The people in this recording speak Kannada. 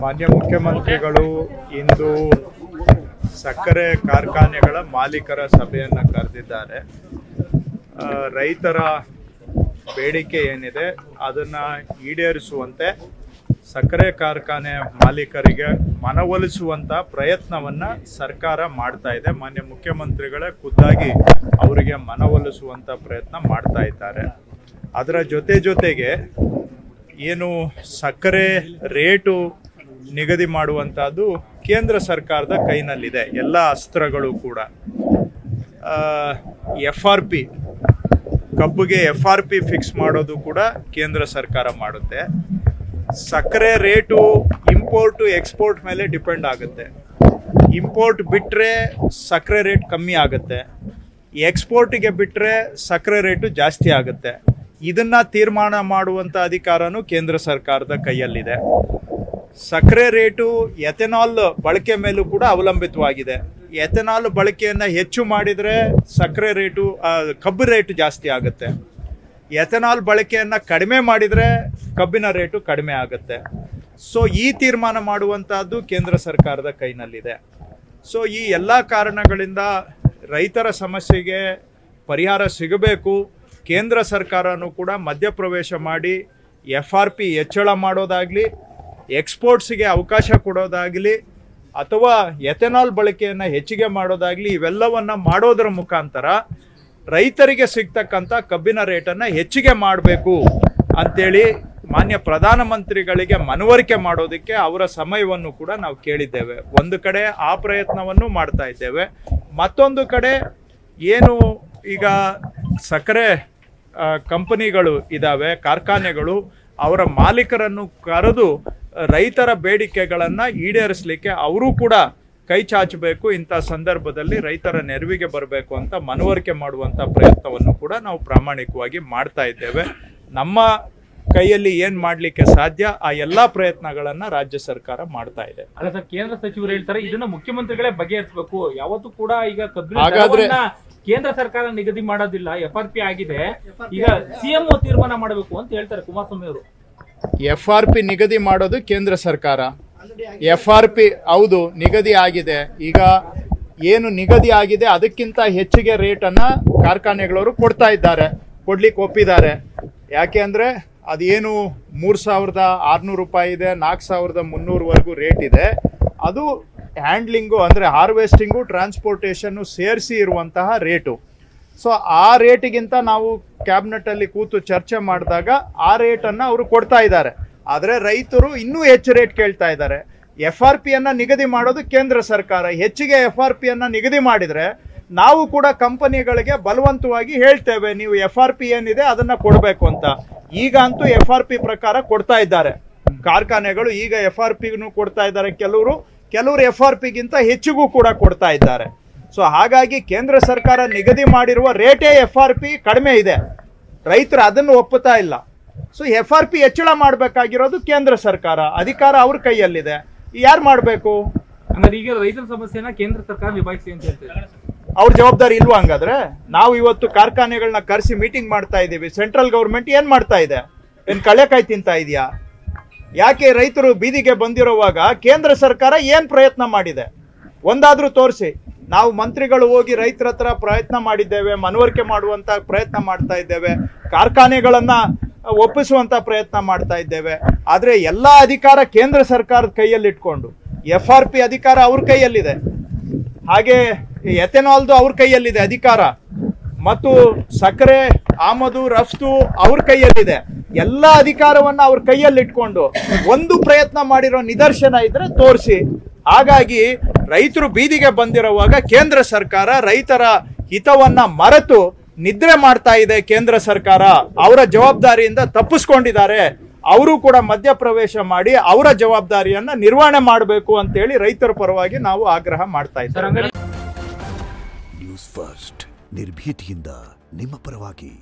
ಮಾನ್ಯ ಮುಖ್ಯಮಂತ್ರಿಗಳು ಇಂದು ಸಕ್ಕರೆ ಕಾರ್ಖಾನೆಗಳ ಮಾಲೀಕರ ಸಭೆಯನ್ನು ಕರೆದಿದ್ದಾರೆ. ರೈತರ ಬೇಡಿಕೆ ಏನಿದೆ ಅದನ್ನು ಈಡೇರಿಸುವಂತೆ ಸಕ್ಕರೆ ಕಾರ್ಖಾನೆ ಮಾಲೀಕರಿಗೆ ಮನವೊಲಿಸುವಂಥ ಪ್ರಯತ್ನವನ್ನು ಸರ್ಕಾರ ಮಾಡ್ತಾ ಇದೆ. ಮಾನ್ಯ ಮುಖ್ಯಮಂತ್ರಿಗಳೇ ಖುದ್ದಾಗಿ ಅವರಿಗೆ ಮನವೊಲಿಸುವಂಥ ಪ್ರಯತ್ನ ಮಾಡ್ತಾ ಇದ್ದಾರೆ. ಅದರ ಜೊತೆಗೆ ಏನು ಸಕ್ಕರೆ ರೇಟು ನಿಗದಿ ಮಾಡುವಂಥದ್ದು ಕೇಂದ್ರ ಸರ್ಕಾರದ ಕೈನಲ್ಲಿದೆ. ಎಲ್ಲ ಅಸ್ತ್ರಗಳು ಕೂಡ FRP ಕಬ್ಬಿಗೆ FRP ಫಿಕ್ಸ್ ಮಾಡೋದು ಕೂಡ ಕೇಂದ್ರ ಸರ್ಕಾರ ಮಾಡುತ್ತೆ. ಸಕ್ಕರೆ ರೇಟು ಇಂಪೋರ್ಟು ಎಕ್ಸ್ಪೋರ್ಟ್ ಮೇಲೆ ಡಿಪೆಂಡ್ ಆಗುತ್ತೆ. ಇಂಪೋರ್ಟ್ ಬಿಟ್ಟರೆ ಸಕ್ಕರೆ ರೇಟ್ ಕಮ್ಮಿ ಆಗುತ್ತೆ, ಎಕ್ಸ್ಪೋರ್ಟಿಗೆ ಬಿಟ್ಟರೆ ಸಕ್ಕರೆ ರೇಟು ಜಾಸ್ತಿ ಆಗುತ್ತೆ. ಇದನ್ನು ತೀರ್ಮಾನ ಮಾಡುವಂಥ ಅಧಿಕಾರನೂ ಕೇಂದ್ರ ಸರ್ಕಾರದ ಕೈಯಲ್ಲಿದೆ. ಸಕ್ಕರೆ ರೇಟು ಎಥೆನಾಲ್ ಬಳಕೆ ಮೇಲೂ ಕೂಡ ಅವಲಂಬಿತವಾಗಿದೆ. ಎಥೆನಾಲ್ ಬಳಕೆಯನ್ನು ಹೆಚ್ಚು ಮಾಡಿದರೆ ಸಕ್ಕರೆ ರೇಟು ಕಬ್ಬು ರೇಟು ಜಾಸ್ತಿ ಆಗುತ್ತೆ. ಎಥೆನಾಲ್ ಬಳಕೆಯನ್ನು ಕಡಿಮೆ ಮಾಡಿದರೆ ಕಬ್ಬಿನ ರೇಟು ಕಡಿಮೆ ಆಗುತ್ತೆ. ಸೊ ಈ ತೀರ್ಮಾನ ಮಾಡುವಂಥದ್ದು ಕೇಂದ್ರ ಸರ್ಕಾರದ ಕೈನಲ್ಲಿದೆ. ಸೊ ಈ ಎಲ್ಲ ಕಾರಣಗಳಿಂದ ರೈತರ ಸಮಸ್ಯೆಗೆ ಪರಿಹಾರ ಸಿಗಬೇಕು. ಕೇಂದ್ರ ಸರ್ಕಾರನೂ ಕೂಡ ಮಧ್ಯಪ್ರವೇಶ ಮಾಡಿ FRP ಹೆಚ್ಚಳ ಮಾಡೋದಾಗಲಿ, ಎಕ್ಸ್ಪೋರ್ಟ್ಸಿಗೆ ಅವಕಾಶ ಕೊಡೋದಾಗಲಿ, ಅಥವಾ ಎಥೆನಾಲ್ ಬಳಕೆಯನ್ನು ಹೆಚ್ಚಿಗೆ ಮಾಡೋದಾಗಲಿ, ಇವೆಲ್ಲವನ್ನು ಮಾಡೋದರ ಮುಖಾಂತರ ರೈತರಿಗೆ ಸಿಗ್ತಕ್ಕಂಥ ಕಬ್ಬಿನ ರೇಟನ್ನು ಹೆಚ್ಚಿಗೆ ಮಾಡಬೇಕು ಅಂಥೇಳಿ ಮಾನ್ಯ ಪ್ರಧಾನಮಂತ್ರಿಗಳಿಗೆ ಮನವರಿಕೆ ಮಾಡೋದಕ್ಕೆ ಅವರ ಸಮಯವನ್ನು ಕೂಡ ನಾವು ಕೇಳಿದ್ದೇವೆ. ಒಂದು ಕಡೆ ಆ ಪ್ರಯತ್ನವನ್ನು ಮಾಡ್ತಾ ಇದ್ದೇವೆ. ಮತ್ತೊಂದು ಕಡೆ ಏನು ಈಗ ಸಕ್ಕರೆ ಕಂಪನಿಗಳು ಇದ್ದಾವೆ, ಕಾರ್ಖಾನೆಗಳು, ಅವರ ಮಾಲೀಕರನ್ನು ಕರೆದು ರೈತರ ಬೇಡಿಕೆಗಳನ್ನು ಈಡೇರಿಸಲಿಕ್ಕೆ ಅವರು ಕೂಡ ಕೈ ಚಾಚಬೇಕು. ಇಂಥ ಸಂದರ್ಭದಲ್ಲಿ ರೈತರ ನೆರವಿಗೆ ಬರಬೇಕು ಅಂತ ಮನವರಿಕೆ ಮಾಡುವಂಥ ಪ್ರಯತ್ನವನ್ನು ಕೂಡ ನಾವು ಪ್ರಾಮಾಣಿಕವಾಗಿ ಮಾಡ್ತಾ ಇದ್ದೇವೆ. ನಮ್ಮ ಕೈಯಲ್ಲಿ ಏನು ಮಾಡಲಿಕ್ಕೆ ಸಾಧ್ಯ ಆ ಎಲ್ಲ ಪ್ರಯತ್ನಗಳನ್ನು ರಾಜ್ಯ ಸರ್ಕಾರ ಮಾಡ್ತಾ ಇದೆ. ಅಲ್ಲ ಸರ್, ಕೇಂದ್ರ ಸಚಿವರು ಹೇಳ್ತಾರೆ ಇದನ್ನ ಮುಖ್ಯಮಂತ್ರಿಗಳೇ ಬಗೆಹರಿಸಬೇಕು. ಯಾವತ್ತೂ ಕೂಡ ಈಗ ಕಬ್ಬಿನ ಕೇಂದ್ರ ಸರ್ಕಾರ ನಿಗದಿ ಮಾಡೋದಿಲ್ಲ, FRP ಆಗಿದೆ, ಈಗ CM ತೀರ್ಮಾನ ಮಾಡಬೇಕು ಅಂತ ಹೇಳ್ತಾರೆ ಕುಮಾರಸ್ವಾಮಿ ಅವರು. FRP ನಿಗದಿ ಮಾಡೋದು ಕೇಂದ್ರ ಸರ್ಕಾರ. FRP ಹೌದು ನಿಗದಿ ಆಗಿದೆ. ಈಗ ಏನು ನಿಗದಿ ಆಗಿದೆ ಅದಕ್ಕಿಂತ ಹೆಚ್ಚಿಗೆ ರೇಟನ್ನು ಕಾರ್ಖಾನೆಗಳವರು ಕೊಡ್ತಾ ಇದ್ದಾರೆ, ಕೊಡ್ಲಿಕ್ಕೆ ಒಪ್ಪಿದ್ದಾರೆ. ಯಾಕೆ ಅಂದರೆ ಅದೇನು 3600 ರೂಪಾಯಿ ಇದೆ, 4300ವರೆಗೂ ರೇಟ್ ಇದೆ. ಅದು ಹ್ಯಾಂಡ್ಲಿಂಗು ಅಂದರೆ ಹಾರ್ವೆಸ್ಟಿಂಗು, ಟ್ರಾನ್ಸ್ಪೋರ್ಟೇಷನ್ನು ಸೇರಿಸಿ ಇರುವಂತಹ ರೇಟು. ಸೊ ಆ ರೇಟಿಗಿಂತ ನಾವು ಕ್ಯಾಬಿನೆಟಲ್ಲಿ ಕೂತು ಚರ್ಚೆ ಮಾಡಿದಾಗ ಆ ರೇಟನ್ನು ಅವರು ಕೊಡ್ತಾ ಇದ್ದಾರೆ. ಆದರೆ ರೈತರು ಇನ್ನೂ ಹೆಚ್ಚು ರೇಟ್ ಕೇಳ್ತಾ ಇದ್ದಾರೆ. FRPಯನ್ನು ನಿಗದಿ ಮಾಡೋದು ಕೇಂದ್ರ ಸರ್ಕಾರ. ಹೆಚ್ಚಿಗೆ FRPಯನ್ನು ನಿಗದಿ ಮಾಡಿದರೆ ನಾವು ಕೂಡ ಕಂಪನಿಗಳಿಗೆ ಬಲವಂತವಾಗಿ ಹೇಳ್ತೇವೆ, ನೀವು FRP ಏನಿದೆ ಅದನ್ನು ಕೊಡಬೇಕು ಅಂತ. ಈಗ ಅಂತೂ FRP ಪ್ರಕಾರ ಕೊಡ್ತಾ ಇದ್ದಾರೆ ಕಾರ್ಖಾನೆಗಳು. ಈಗ FRPನೂ ಕೊಡ್ತಾ ಇದ್ದಾರೆ, ಕೆಲವರು FRPಗಿಂತ ಹೆಚ್ಚಿಗೂ ಕೂಡ ಕೊಡ್ತಾ ಇದ್ದಾರೆ. ಸೊ ಹಾಗಾಗಿ ಕೇಂದ್ರ ಸರ್ಕಾರ ನಿಗದಿ ಮಾಡಿರುವ ರೇಟೇ FRP ಕಡಿಮೆ ಇದೆ, ರೈತರು ಅದನ್ನು ಒಪ್ಪುತ್ತಾ ಇಲ್ಲ. ಸೊ FRP ಹೆಚ್ಚಳ ಮಾಡಬೇಕಾಗಿರೋದು ಕೇಂದ್ರ ಸರ್ಕಾರ, ಅಧಿಕಾರ ಅವ್ರ ಕೈಯಲ್ಲಿದೆ. ಯಾರು ಮಾಡಬೇಕು? ಹಂಗಾದ್ರೆ ಈಗ ರೈತರ ಸಮಸ್ಯೆನ ಕೇಂದ್ರ ಸರ್ಕಾರ ನಿಭಾಯಿಸಿ ಅಂತ ಹೇಳ್ತಾರೆ. ಅವ್ರ ಜವಾಬ್ದಾರಿ ಇಲ್ವಾ? ಹಂಗಾದ್ರೆ ನಾವು ಇವತ್ತು ಕಾರ್ಖಾನೆಗಳನ್ನ ಕರೆಸಿ ಮೀಟಿಂಗ್ ಮಾಡ್ತಾ ಇದ್ದೀವಿ. ಸೆಂಟ್ರಲ್ ಗೌರ್ಮೆಂಟ್ ಏನ್ ಮಾಡ್ತಾ ಇದೆ? ಏನ್ ಕಳೆಕಾಯಿ ತಿಂತಾ ಇದೆಯಾ? ಯಾಕೆ ರೈತರು ಬೀದಿಗೆ ಬಂದಿರುವಾಗ ಕೇಂದ್ರ ಸರ್ಕಾರ ಏನ್ ಪ್ರಯತ್ನ ಮಾಡಿದೆ ಒಂದಾದ್ರೂ ತೋರಿಸಿ. ನಾವು ಮಂತ್ರಿಗಳು ಹೋಗಿ ರೈತರ ಹತ್ರ ಪ್ರಯತ್ನ ಮಾಡಿದ್ದೇವೆ, ಮನವರಿಕೆ ಮಾಡುವಂತ ಪ್ರಯತ್ನ ಮಾಡ್ತಾ ಇದ್ದೇವೆ, ಕಾರ್ಖಾನೆಗಳನ್ನ ಒಪ್ಪಿಸುವಂತ ಪ್ರಯತ್ನ ಮಾಡ್ತಾ ಇದ್ದೇವೆ. ಆದ್ರೆ ಎಲ್ಲಾ ಅಧಿಕಾರ ಕೇಂದ್ರ ಸರ್ಕಾರದ ಕೈಯಲ್ಲಿ ಇಟ್ಕೊಂಡು FRP ಅಧಿಕಾರ ಅವ್ರ ಕೈಯಲ್ಲಿದೆ, ಹಾಗೆ ಎಥೆನಾಲ್ದು ಅವ್ರ ಕೈಯಲ್ಲಿದೆ ಅಧಿಕಾರ, ಮತ್ತು ಸಕ್ಕರೆ ಆಮದು ರಫ್ತು ಅವ್ರ ಕೈಯಲ್ಲಿದೆ. ಎಲ್ಲ ಅಧಿಕಾರವನ್ನ ಅವ್ರ ಕೈಯಲ್ಲಿ ಇಟ್ಕೊಂಡು ಒಂದು ಪ್ರಯತ್ನ ಮಾಡಿರೋ ನಿದರ್ಶನ ಇದ್ರೆ ತೋರಿಸಿ. ಹಾಗಾಗಿ ರೈತರು ಬೀದಿಗೆ ಬಂದಿರುವಾಗ ಕೇಂದ್ರ ಸರ್ಕಾರ ರೈತರ ಹಿತವನ್ನ ಮರೆತು ನಿದ್ರೆ ಮಾಡ್ತಾ ಇದೆ. ಕೇಂದ್ರ ಸರ್ಕಾರ ಅವರ ಜವಾಬ್ದಾರಿಯಿಂದ ತಪ್ಪಿಸ್ಕೊಂಡಿದ್ದಾರೆ. ಅವರು ಕೂಡ ಮಧ್ಯಪ್ರವೇಶ ಮಾಡಿ ಅವರ ಜವಾಬ್ದಾರಿಯನ್ನ ನಿರ್ವಹಣೆ ಮಾಡಬೇಕು ಅಂತೇಳಿ ರೈತರ ಪರವಾಗಿ ನಾವು ಆಗ್ರಹ ಮಾಡ್ತಾ ಇದ್ದೇವೆ. ನ್ಯೂಸ್ ಫಸ್ಟ್ ನಿರ್ಭೀತಿಯಿಂದ ನಿಮ್ಮ ಪರವಾಗಿ.